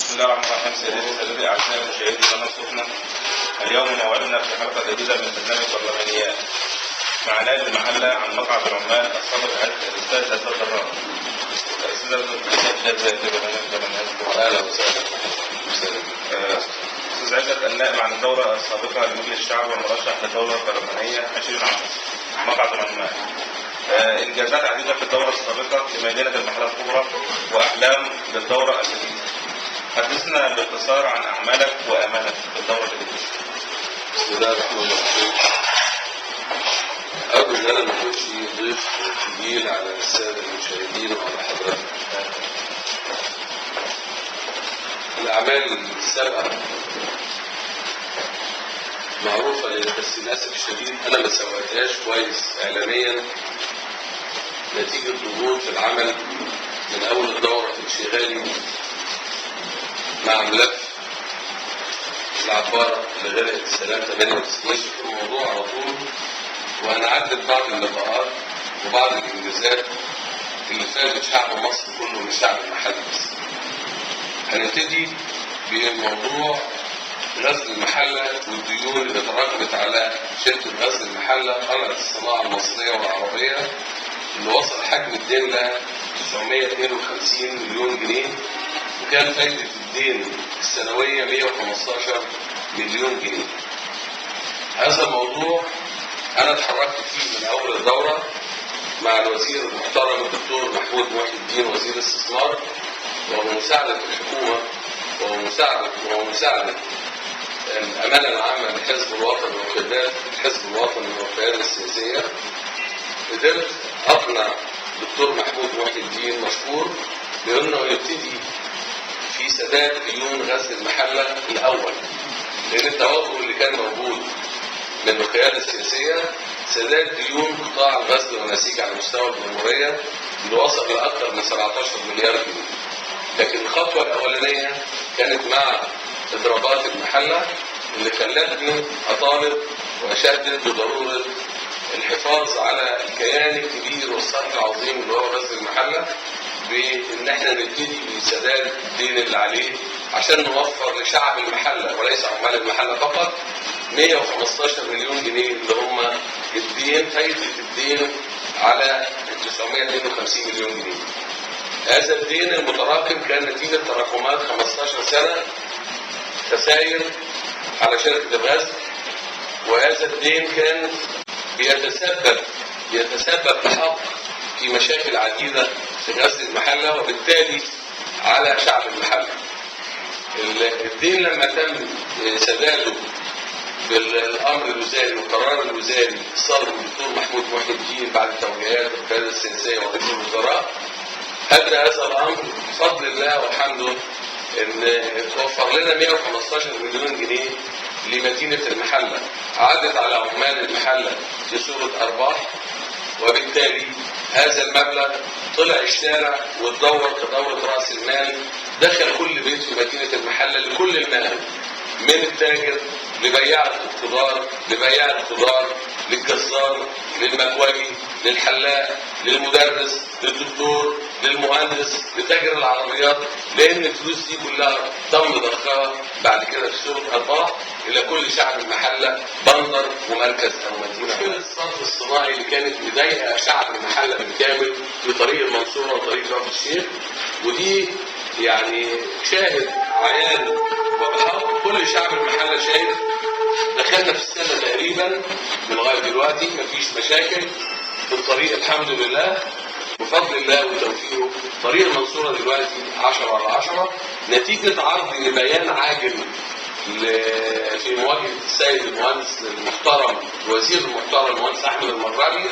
بسم الله الرحمن الرحيم. سيدتي اعزائي المشاهدين ونصفنا اليوم موعدنا في حلقه جديده من برنامج برلمانيات مع نائب المحله عن مقعد العمال السابق الاستاذ اسد الدراء. اهلا وسهلا. استاذ عزت النائب عن الدوره السابقه لمجلس الشعب والمرشح للدوره البرلمانيه 20 عام مقعد العمال. انجازات عديده في الدوره السابقه لمدينه المحله الكبرى واحلام للدوره الجديده. حدثنا باختصار عن اعمالك وامالك في الدوره الجديده. بسم الله الرحمن الرحيم. أرجو إن أنا ما أكونش ضيف ثقيل على السادة المشاهدين وعلى حضرتك. الأعمال السابقة معروفة بس للأسف الشديد أنا ما سويتهاش كويس إعلاميا نتيجة ضغوط في العمل من أول الدورة في انشغالي مع ملف العبارة اللي غرقت السلام 98 في الموضوع على طول، وأنا عدت بعض اللقاءات وبعض الإنجازات اللي فادت شعب مصر كله من شعب المحل بس. هنبتدي بموضوع غزل المحلة والديون اللي تراكمت على شركة غزل المحلة قلعة الصناعة المصرية والعربية اللي وصل حجم الدين ل 952 مليون جنيه، وكان فايدة الدين السنوية 115 مليون جنيه. هذا الموضوع أنا اتحركت فيه من أول الدورة مع الوزير المحترم الدكتور محمود محي الدين وزير الاستثمار، ومساعدة الحكومة ومساعدة الأمانة العامة لحزب الوطن وقيادات الحزب الوطني والقيادة السياسية. قدرت أقنع الدكتور محمود محي الدين مشكور بأنه يبتدي في سداد ديون غزل المحلة الأول، لأن التوافق اللي كان موجود من القيادة السياسية سداد ديون قطاع الغزل والنسيج على مستوى الجمهورية اللي وصل لأكثر من 17 مليار جنيه. لكن الخطوة الأولانية كانت مع إضرابات المحلة اللي خلتني أطالب وأشدد بضرورة الحفاظ على الكيان الكبير والصرف العظيم اللي هو غزل المحلة، بإن احنا نبتدي بسداد الدين اللي عليه عشان نوفر لشعب المحلة وليس عمال المحلة فقط 115 مليون جنيه اللي هم الدين، فايدة الدين على 952 مليون جنيه. هذا الدين المتراكم كان نتيجة تراكمات 15 سنة خسائر على شركة الغزل، وهذا الدين كان بيتسبب بحق في مشاكل عديدة في غزل المحلة وبالتالي على شعب المحلة. الدين لما تم سداده بالامر الوزاري والقرار الوزاري صدر الدكتور محمود محي الدين بعد توجيهات القياده السياسيه ورئيس الوزراء، ادى هذا الامر بفضل الله والحمد ان توفر لنا 115 مليون جنيه لمدينه المحله، عادت على عمال المحله في صوره ارباح، وبالتالي هذا المبلغ طلع الشارع واتدور كدوره راس المال، دخل كل بيت في مدينه المحله لكل المهن، من التاجر لبياع الخضار للجزار للمكواجي للحلاق للمدرس للدكتور للمهندس لتاجر العربيات، لان الفلوس دي كلها تم ضخها بعد كده في صوره ارباح الى كل شعب المحله بندر ومركز او مدينه. مشكله الصرف الصناعي اللي كانت مضايقه شعب المحله بالكامل في طريق المنصوره وطريق كفر الشيخ، ودي يعني شاهد عيان وبحق كل شعب المحله شايف. دخلنا في السنه تقريبا من لغايه دلوقتي مفيش مشاكل في الطريق الحمد لله بفضل الله وتوفيقه. طريق المنصوره دلوقتي 10/10 نتيجه عرض لبيان عاجل في مواجهه السيد المهندس المحترم الوزير المحترم المهندس احمد المغربي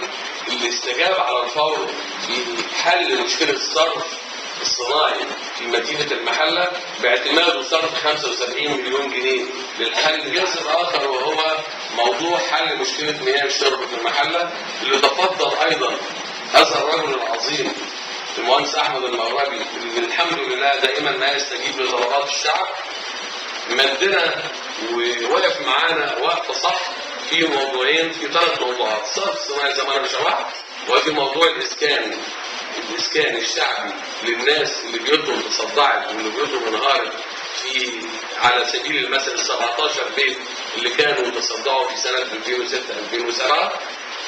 اللي استجاب على الفور بحل مشكله الصرف الصناعي في مدينة المحلة باعتماده صرف 75 مليون جنيه للحل. الجزء الآخر وهو موضوع حل مشكلة مياه الشرب في المحلة اللي تفضل أيضا هذا الرجل العظيم المهندس أحمد المغربي اللي الحمد لله دائما ما يستجيب لطلبات الشعب، مدنا ووقف معانا وقفة صح في موضوعين، في 3 موضوعات: الصرف الصناعي زي ما أنا شرحت، وفي موضوع الإسكان الشعبي للناس اللي بيوتهم تصدعت واللي بيوتهم انهارت على سبيل المثل ال 17 بيت اللي كانوا تصدعوا في سنة 2006-2007.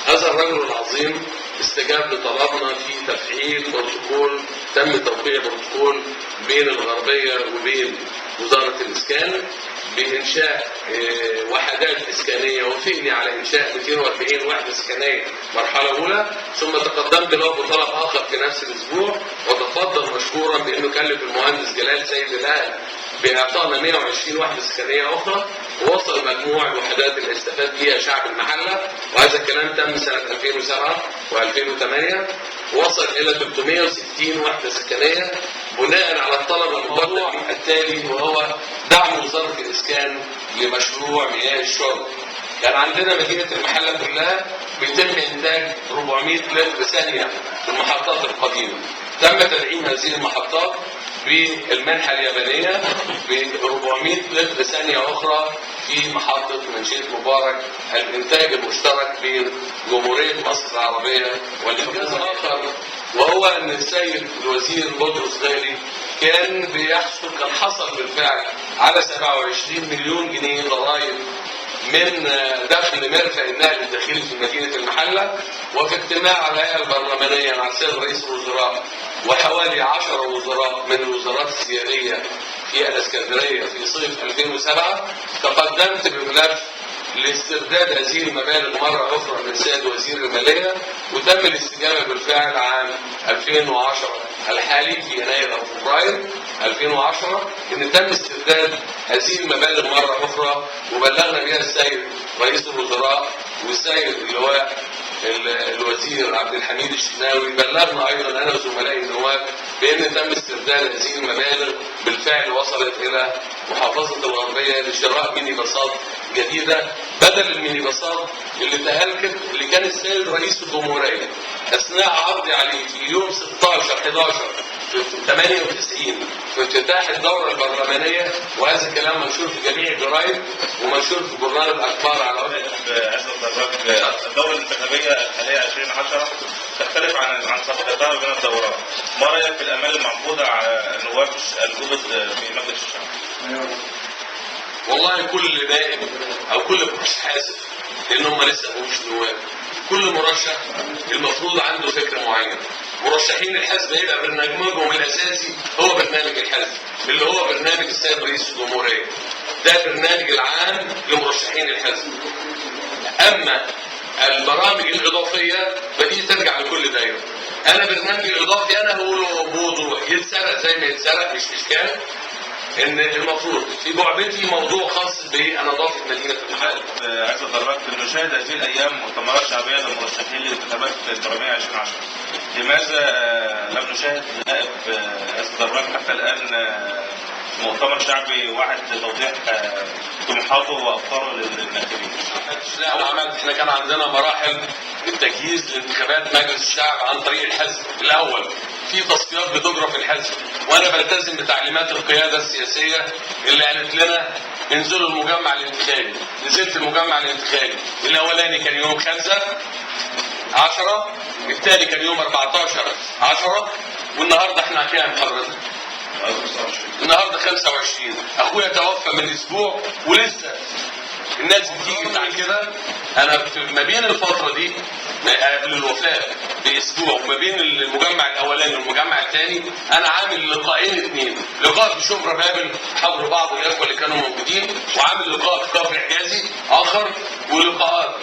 هذا الرجل العظيم استجاب لطلبنا في تفعيل بروتوكول، تم توقيع بروتوكول بين الغربية وبين وزارة الإسكان بإنشاء وحدات إسكانية، وافقني على إنشاء 240 وحدة إسكانية مرحلة أولى، ثم تقدمت له بطلب آخر في نفس الأسبوع، وتفضل مشكورا بأنه كلف المهندس جلال سيد الأهل بإعطائنا 120 وحدة إسكانية أخرى، ووصل مجموع الوحدات اللي استفاد بها شعب المحلة، وهذا الكلام تم سنة 2007 و2008، وصل إلى 360 وحدة سكنية بناء على الطلب المقدم التالي، وهو دعم وزارة الإسكان لمشروع مياه الشرب. كان عندنا مدينة المحلة كلها بيتم إنتاج 400 لتر ثانية في المحطات القديمة، تم تدعيم هذه المحطات بالمنحة اليابانية ب 400 لتر ثانية أخرى في محطة منشية مبارك، الإنتاج المشترك بين جمهورية مصر العربية والإنجاز الآخر وهو أن السيد الوزير بطرس غالي كان حصل بالفعل على 27 مليون جنيه ضرائب من دخل مرفأ النقل الداخلي في مدينة المحلة. وفي اجتماع الهيئة البرلمانية مع السيد رئيس الوزراء وحوالي 10 وزراء من الوزارات السيادية في الإسكندرية في صيف 2007 تقدمت بملف لاسترداد هذه المبالغ مرة أخرى من السيد وزير المالية، وتم الاستجابة بالفعل عام 2010 الحالي في يناير أو فبراير 2010 إن تم استرداد هذه المبالغ مرة أخرى، وبلغنا بها السيد رئيس الوزراء والسيد اللواء الوزير عبد الحميد الشناوي، بلغنا أيضا أنا وزملائي النواب بأن تم استرداد هذه المبالغ بالفعل، وصلت إلى محافظة الغربية لشراء ميني باصات جديدة بدل الميني باصات اللي تهلكت، اللي كان السيد رئيس الجمهورية أثناء عرضي عليه في يوم 16/11 في 98 في افتتاح الدورة البرلمانية، وهذا الكلام منشور في جميع الجرايد ومنشور في جورنال الأخبار على وجه الدورة الانتخابية الحالية 2010 تختلف عن سابقتها بين الدورات. ما رأيك في الأمال المعقودة على نواب الجدد في مجلس الشعب؟ والله كل نائب أو كل مرشح حاسب، لأن هم لسه مش نواب، كل مرشح المفروض عنده فكرة معينة. مرشحين الحزب هيبقى برنامجهم الأساسي هو برنامج الحزب اللي هو برنامج السيد رئيس الجمهورية، ده البرنامج العام لمرشحين الحزب. أما البرامج الإضافية فدي ترجع لكل دايرة. أنا برنامجي الإضافي أنا هقوله بوضوح، يتسرق زي ما يتسرق مش إشكال، ان المفروض في بعبتي موضوع خاص بنظافه مدينه المحل. عايز اتطرق لنشاهد هذه الايام مؤتمرات شعبيه للمرشحين للانتخابات البرلمانيه 2010. لماذا لم نشاهد نائب اتطرق حتى الان مؤتمر شعبي واحد لتوضيح طموحاته وافكاره للناخبين؟ لا، احنا كان عندنا مراحل التجهيز لانتخابات مجلس الشعب عن طريق الحزب. الاول في تصفيات بتجرى في الحزب، وانا بلتزم بتعليمات القياده السياسيه اللي قالت لنا انزلوا المجمع الانتخابي. نزلت المجمع الانتخابي، الاولاني كان يوم 5/10، الثاني كان يوم 14/10، والنهارده احنا كام حضرتك؟ النهارده 25. اخويا توفى من اسبوع ولسه الناس بتيجي بتاع كده. انا ما بين الفتره دي قبل الوفاه باسبوع وما بين المجمع الاولاني والمجمع الثاني انا عامل لقاءين اثنين، لقاء في شبرا بابل حضر بعض الاخوه اللي كانوا موجودين، وعامل لقاء في كفر حجازي اخر، ولقاءات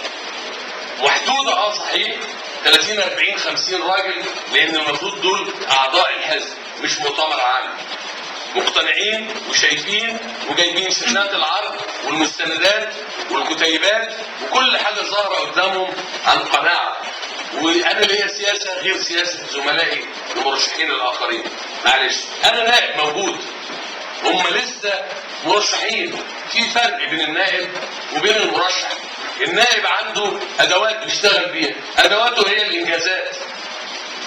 محدوده صحيح 30 40 50 راجل، لان المفروض دول اعضاء الحزب مش مؤتمر عام، مقتنعين وشايفين وجايبين شاشات العرض والمستندات والكتيبات وكل حاجه ظاهره قدامهم عن قناعه. وانا ليا سياسه غير سياسه زملائي المرشحين الاخرين. معلش انا نائب موجود، هم لسه مرشحين. في فرق بين النائب وبين المرشح. النائب عنده ادوات بيشتغل بيها، ادواته هي الانجازات.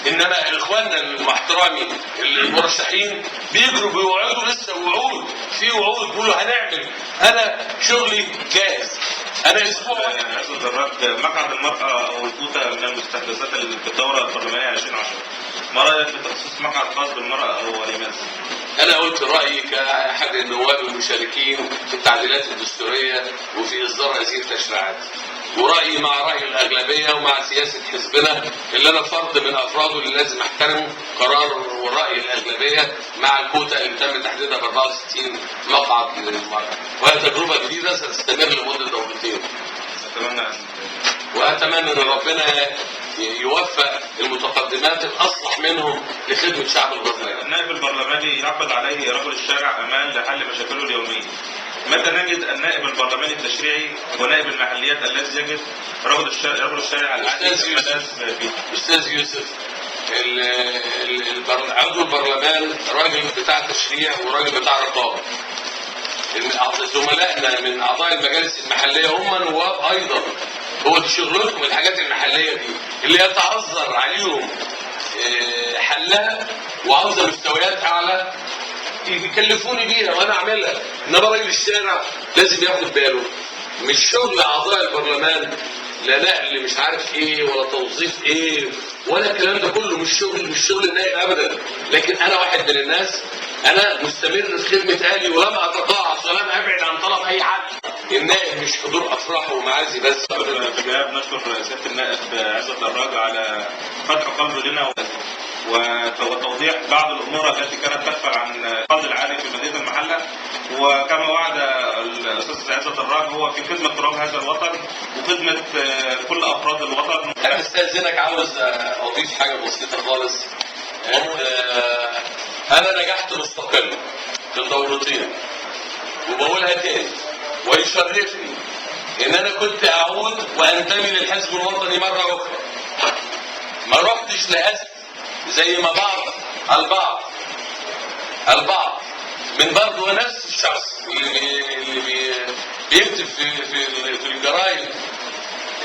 انما اخواننا مع احترامي المرشحين بيجروا بيوعدوا لسه وعود، في وعود بيقولوا هنعمل. انا شغلي جاهز. انا اسبوع مقعد المرأة او الكوتا من المستحدثات اللي في الدورة البرلمانية 2010. ما رأيك في تخصيص مقعد خاص بالمرأة او لماذا؟ انا قلت رايي كاحد النواب المشاركين في التعديلات الدستوريه وفي اصدار هذه التشريعات، ورايي مع راي الاغلبيه ومع سياسه حزبنا اللي انا فرد من افراده اللي لازم احترمه قرار وراي الاغلبيه مع الكوتا اللي تم تحديدها ب 64 مقعد للمرأة، وهي تجربه جديده ستستمر لمده دورتين. واتمنى ان ربنا يوفق المتقدمات الاصلح منهم لخدمه شعب البرلمان. النائب البرلماني يعقد عليه رجل الشارع امان لحل مشاكله اليوميه. متى نجد النائب البرلماني التشريعي ونائب المحليات الذي يجد رجل الشارع العادي؟ استاذ يوسف، عضو البرلمان راجل بتاع تشريع وراجل بتاع رقابه. زملائنا من اعضاء المجالس المحليه هم نواب ايضا، هو دي شغلتهم الحاجات المحليه دي اللي يتعذر عليهم حلها وعاوزه مستويات اعلى يكلفوني بيها وانا اعملها، انما راجل الشارع لازم ياخد باله مش شغل اعضاء البرلمان، لا نقل مش عارف ايه ولا توظيف ايه ولا الكلام ده كله، مش شغل النائب ابدا. لكن انا واحد من الناس، انا مستمر في خدمه اهلي ولم اتقاعس ولم ابعد عن طلب اي حد. النائب مش حضور افراح ومعازي بس. في الجواب نشكر سياده النائب عزت دراج على فتح قلبه لنا وتوضيح بعض الامور التي كانت تغفل عن القاضي العالي في مدينه المحله، وكما وعد الاستاذ عزت دراج هو في خدمه تراب هذا الوطن وخدمه كل افراد الوطن. انا استاذنك عاوز اضيف حاجه بسيطه خالص. انا نجحت مستقل في الدورتين وبقولها تاني ويشرفني ان انا كنت اعود وانتمي للحزب الوطني مره اخرى. ما رحتش لاسف زي ما البعض من برضه نفس الشخص اللي بيكتب في الجرايد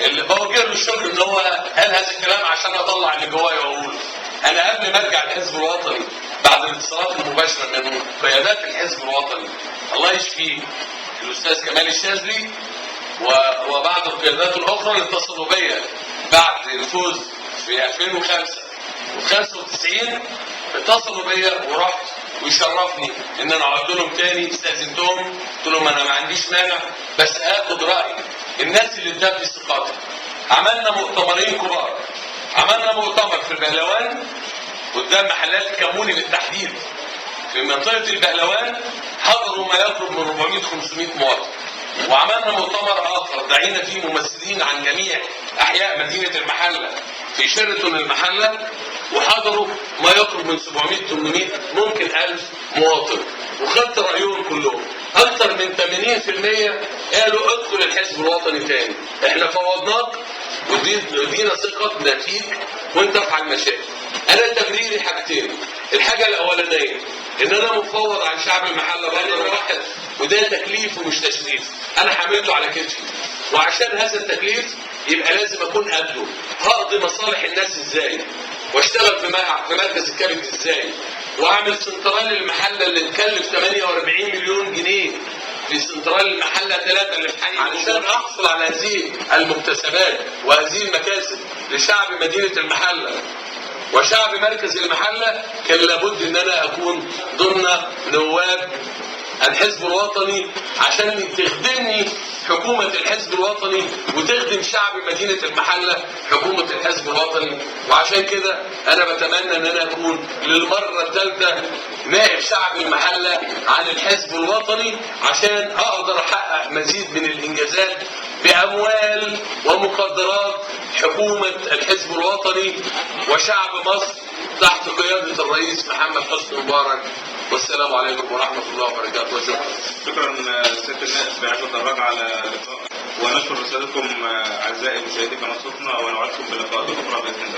اللي بوجه له الشغل ان هو قال هذا الكلام عشان اطلع اللي جوايا واقوله. انا قبل ما ارجع الحزب الوطني بعد الاتصالات المباشره من قيادات الحزب الوطني الله يشفيه الاستاذ كمال الشاذلي وبعض القيادات الاخرى اللي اتصلوا بيا بعد الفوز في 2005 و95 اتصلوا بيا ورحت ويشرفني ان انا قلت لهم تاني استاذنتهم قلت لهم انا ما عنديش مانع بس اخد راي الناس اللي ادتني ثقتها. عملنا مؤتمرين كبار، عملنا مؤتمر في البهلوان قدام محلات الكموني بالتحديد في منطقه البهلوان حضروا ما يقرب من 400-500 مواطن، وعملنا مؤتمر اخر دعينا فيه ممثلين عن جميع احياء مدينه المحله في شيراتون المحله وحضروا ما يقرب من 700-800 ممكن 1000 مواطن وخدت رايهم كلهم. اكثر من 80% قالوا ادخل الحزب الوطني تاني، احنا فوضناك ودينا ثقتنا فيك وانت افعل مشاكل. انا تبريري حاجتين، الحاجه الاولانيه ان انا مفوض عن شعب المحله بقدر واحد وده تكليف ومش تشريف، انا حملته على كتفي وعشان هذا التكليف يبقى لازم اكون قبله. هقضي مصالح الناس ازاي واشتغل في مركز الكبد ازاي واعمل سنترال المحله اللي تكلف 48 مليون جنيه في سنترال المحله 3 اللي في حي علشان احصل على هذه المكتسبات وهذه المكاسب لشعب مدينه المحله وشعب مركز المحله. كان لابد ان انا اكون ضمن نواب الحزب الوطني عشان تخدمني حكومة الحزب الوطني وتخدم شعب مدينة المحلة حكومة الحزب الوطني. وعشان كده انا بتمنى ان انا اكون للمرة الثالثة نائب شعب المحلة عن الحزب الوطني عشان اقدر احقق مزيد من الانجازات باموال ومقدرات حكومة الحزب الوطني وشعب مصر تحت قيادة الرئيس محمد حسني مبارك. والسلام عليكم ورحمة الله وبركاته وشكرا. شكرا سيادة النائب عزت دراج على اللقاء ونشكر رسالتكم اعزائي مشاهدي قناه صوتنا ونوعدكم بلقاءات اخرى باذن الله.